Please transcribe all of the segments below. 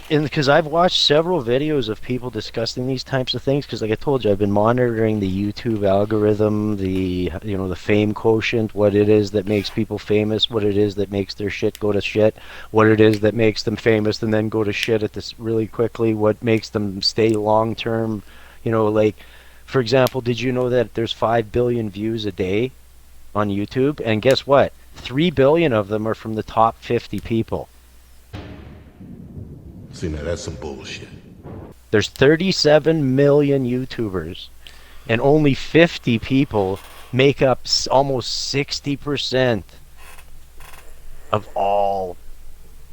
because I've watched several videos of people discussing these types of things. Because, like I told you, I've been monitoring the YouTube algorithm, the fame quotient, what it is that makes people famous, what it is that makes their shit go to shit, what it is that makes them famous and then go to shit at this really quickly, what makes them stay long term. Like, for example, did you know that there's 5 billion views a day on YouTube? And guess what? 3 billion of them are from the top 50 people. See, now that's some bullshit. There's 37 million YouTubers, and only 50 people make up almost 60% of all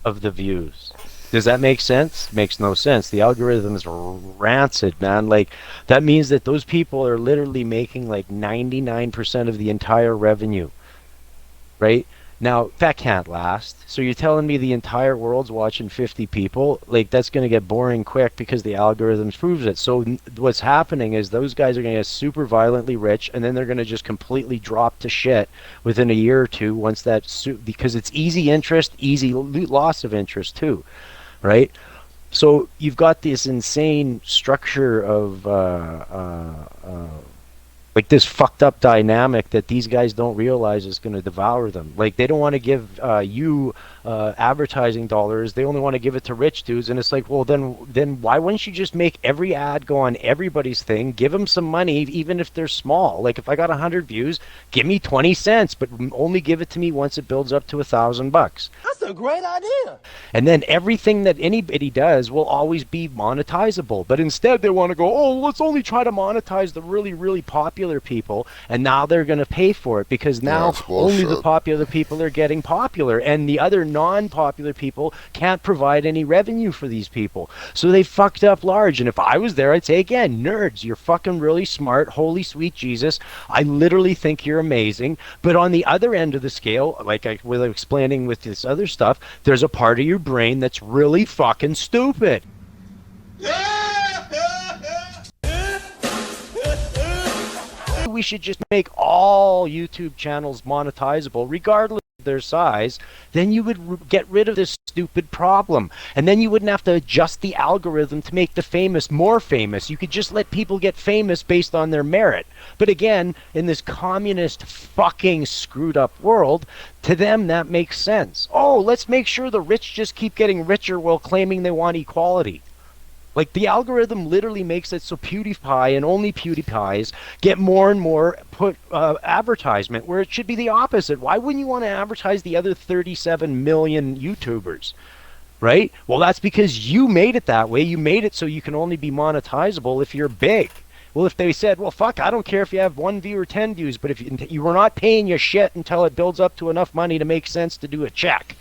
of the views. Does that make sense? Makes no sense. The algorithm is rancid, man. Like, that means that those people are literally making like 99% of the entire revenue, right? Now, that can't last. So you're telling me the entire world's watching 50 people? Like, that's going to get boring quick because the algorithms proves it. So what's happening is those guys are going to get super violently rich, and then they're going to just completely drop to shit within a year or two once because it's easy interest, easy loss of interest too, right? So you've got this insane structure of like this fucked up dynamic that these guys don't realize is going to devour them. Like, they don't want to give you advertising dollars. They only want to give it to rich dudes. And it's like, well, then why wouldn't you just make every ad go on everybody's thing? Give them some money, even if they're small. Like, if I got 100 views, give me 20 cents, but only give it to me once it builds up to $1,000. That's a great idea. And then everything that anybody does will always be monetizable. But instead, they want to go, oh, let's only try to monetize the really, really popular people, and now they're going to pay for it because now only the popular people are getting popular, and the other non-popular people can't provide any revenue for these people. So they fucked up large. And if I was there, I'd say again, nerds, you're fucking really smart. Holy sweet Jesus, I literally think you're amazing. But on the other end of the scale, like I was explaining with this other stuff, there's a part of your brain that's really fucking stupid. We should just make all YouTube channels monetizable regardless of their size. Then you would get rid of this stupid problem, and then you wouldn't have to adjust the algorithm to make the famous more famous. You could just let people get famous based on their merit. But again, in this communist fucking screwed up world, to them that makes sense. Oh, let's make sure the rich just keep getting richer while claiming they want equality. Like, the algorithm literally makes it so PewDiePie and only PewDiePies get more and more advertisement, where it should be the opposite. Why wouldn't you want to advertise the other 37 million YouTubers? Right? Well, that's because you made it that way. You made it so you can only be monetizable if you're big. Well, if they said, well, fuck, I don't care if you have 1 view or 10 views, but if you were not paying your shit until it builds up to enough money to make sense to do a check.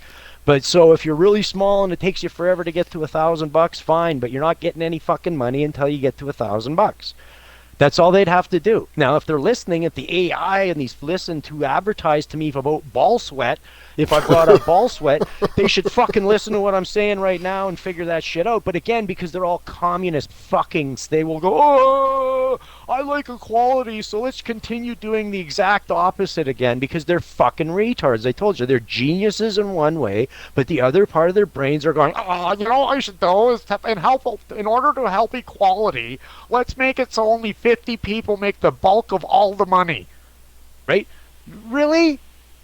But so if you're really small and it takes you forever to get to $1,000, fine, but you're not getting any fucking money until you get to $1,000. That's all they'd have to do. Now, if they're listening at the AI and these listen to advertise to me about ball sweat, if I brought up ball sweat, they should fucking listen to what I'm saying right now and figure that shit out. But again, because they're all communist fuckings, they will go, oh, I like equality, so let's continue doing the exact opposite again, because they're fucking retards. I told you, they're geniuses in one way, but the other part of their brains are going, I should do is in order to help equality, let's make it so only 50 people make the bulk of all the money. Right? Really?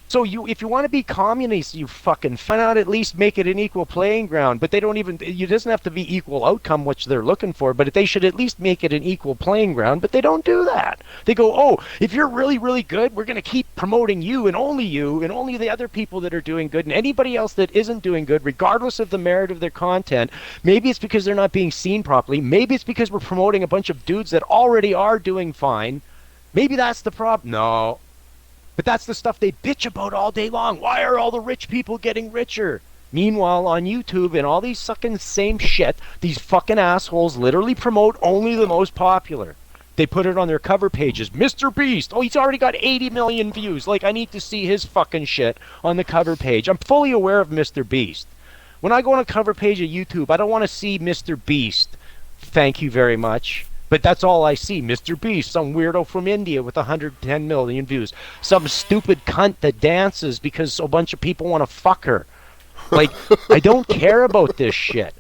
So if you want to be communist, you fucking find out, at least make it an equal playing ground. But they don't even, it doesn't have to be equal outcome, which they're looking for, but they should at least make it an equal playing ground. But they don't do that. They go, oh, if you're really, really good, we're going to keep promoting you and only the other people that are doing good, and anybody else that isn't doing good, regardless of the merit of their content. Maybe it's because they're not being seen properly. Maybe it's because we're promoting a bunch of dudes that already are doing fine. Maybe that's the problem. No. But that's the stuff they bitch about all day long. Why are all the rich people getting richer? Meanwhile, on YouTube and all these fucking same shit, these fucking assholes literally promote only the most popular. They put it on their cover pages. Mr. Beast. Oh, he's already got 80 million views. Like, I need to see his fucking shit on the cover page. I'm fully aware of Mr. Beast. When I go on a cover page of YouTube, I don't want to see Mr. Beast. Thank you very much. But that's all I see. Mr. Beast, some weirdo from India with 110 million views. Some stupid cunt that dances because a bunch of people want to fuck her. Like, I don't care about this shit.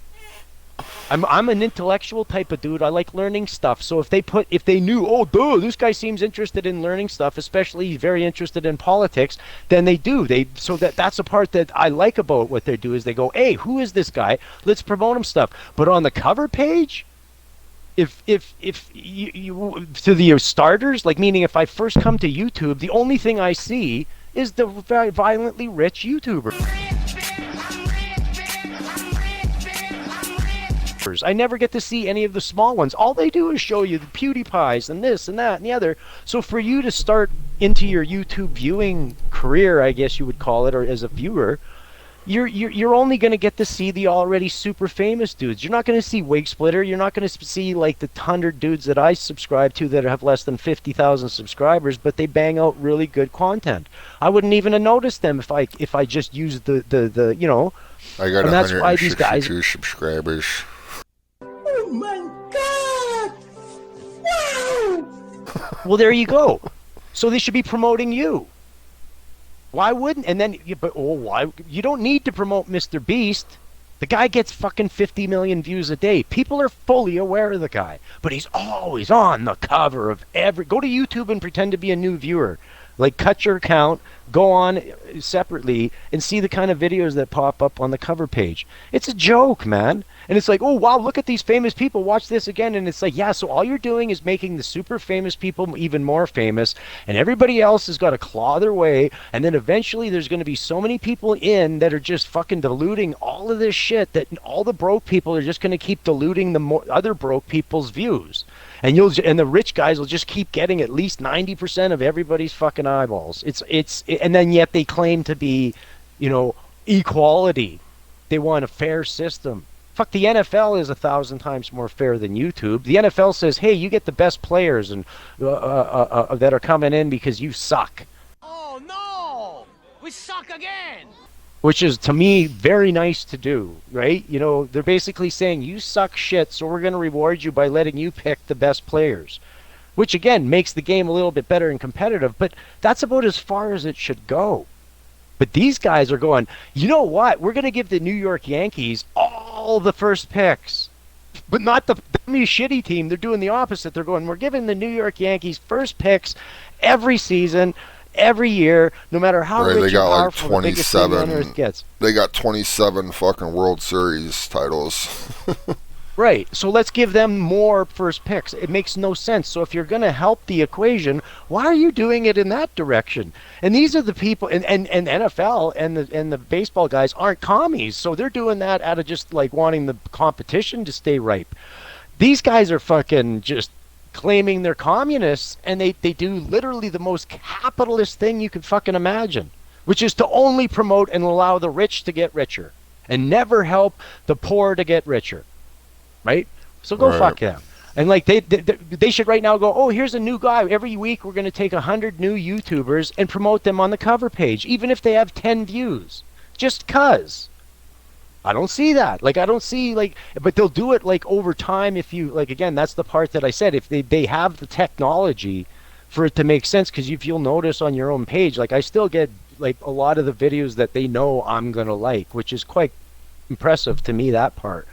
I'm an intellectual type of dude. I like learning stuff. So if they knew, oh, duh, this guy seems interested in learning stuff, especially he's very interested in politics, then they do. So that's the part that I like about what they do is they go, hey, who is this guy? Let's promote him stuff. But on the cover page, if you to the starters, like meaning if I first come to YouTube, the only thing I see is the violently rich YouTuber. I never get to see any of the small ones. All they do is show you the PewDiePies and this and that and the other. So for you to start into your YouTube viewing career, I guess you would call it, or as a viewer, you're only going to get to see the already super famous dudes. You're not going to see WIGSPLITTE. You're not going to see like the 100 dudes that I subscribe to that have less than 50,000 subscribers, but they bang out really good content. I wouldn't even have noticed them if I just used the you know. I got and that's why these 162 guys. subscribers. Oh my God! Wow! Well, there you go. So they should be promoting you. Why wouldn't? And then, but why? You don't need to promote Mr. Beast. The guy gets fucking 50 million views a day. People are fully aware of the guy, but he's always on the cover of every. Go to YouTube and pretend to be a new viewer. Like, cut your account, go on separately, and see the kind of videos that pop up on the cover page. It's a joke, man. And it's like, oh, wow, look at these famous people. Watch this again. And it's like, yeah, so all you're doing is making the super famous people even more famous, and everybody else has got to claw their way. And then eventually there's going to be so many people in that are just fucking diluting all of this shit that all the broke people are just going to keep diluting the other broke people's views. And the rich guys will just keep getting at least 90% of everybody's fucking eyeballs. And then yet they claim to be, you know, equality. They want a fair system. Fuck, the NFL is 1,000 times more fair than YouTube. The NFL says, hey, you get the best players and that are coming in because you suck. Oh no, we suck again. Which is, to me, very nice to do, right? You know, they're basically saying, you suck shit, so we're going to reward you by letting you pick the best players. Which, again, makes the game a little bit better and competitive, but that's about as far as it should go. But these guys are going, you know what? We're going to give the New York Yankees all the first picks. But not the shitty team. They're doing the opposite. They're going, we're giving the New York Yankees first picks every season, every year, no matter how rich and powerful the biggest team on earth gets. They got 27 fucking World Series titles. Right. So let's give them more first picks. It makes no sense. So if you're going to help the equation, why are you doing it in that direction? And these are the people, and NFL and the baseball guys aren't commies. So they're doing that out of just like wanting the competition to stay ripe. These guys are fucking just claiming they're communists, and they do literally the most capitalist thing you could fucking imagine, which is to only promote and allow the rich to get richer and never help the poor to get richer. Right? So go fuck them. And like they should right now go, oh, here's a new guy. Every week we're going to take 100 new YouTubers and promote them on the cover page, even if they have 10 views. Just cuz. I don't see that. Like, I don't see, like, but they'll do it like over time if you, like, again, that's the part that I said, if they have the technology for it to make sense, because if you'll notice on your own page, like, I still get like a lot of the videos that they know I'm going to like, which is quite impressive to me, that part.